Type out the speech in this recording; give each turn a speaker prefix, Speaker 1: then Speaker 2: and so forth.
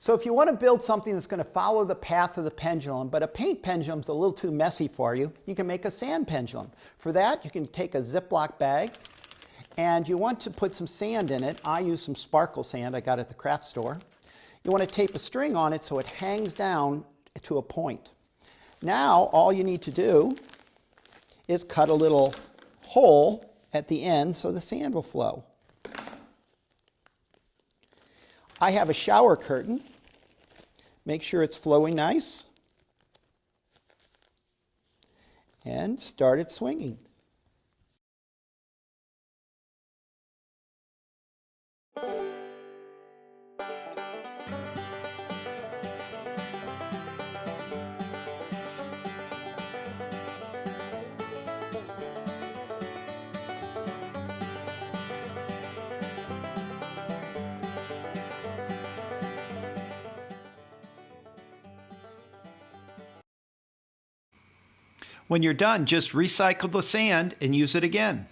Speaker 1: So if you want to build something that's going to follow the path of the pendulum, but a paint pendulum is a little too messy for you, you can make a sand pendulum. For that, you can take a Ziploc bag, and you want to put some sand in it. I use some sparkle sand I got at the craft store. You want to tape a string on it so it hangs down to a point. Now, all you need to do is cut a little hole at the end so the sand will flow. I have a shower curtain. Make sure it's flowing nice. And start it swinging. When you're done, just recycle the sand and use it again.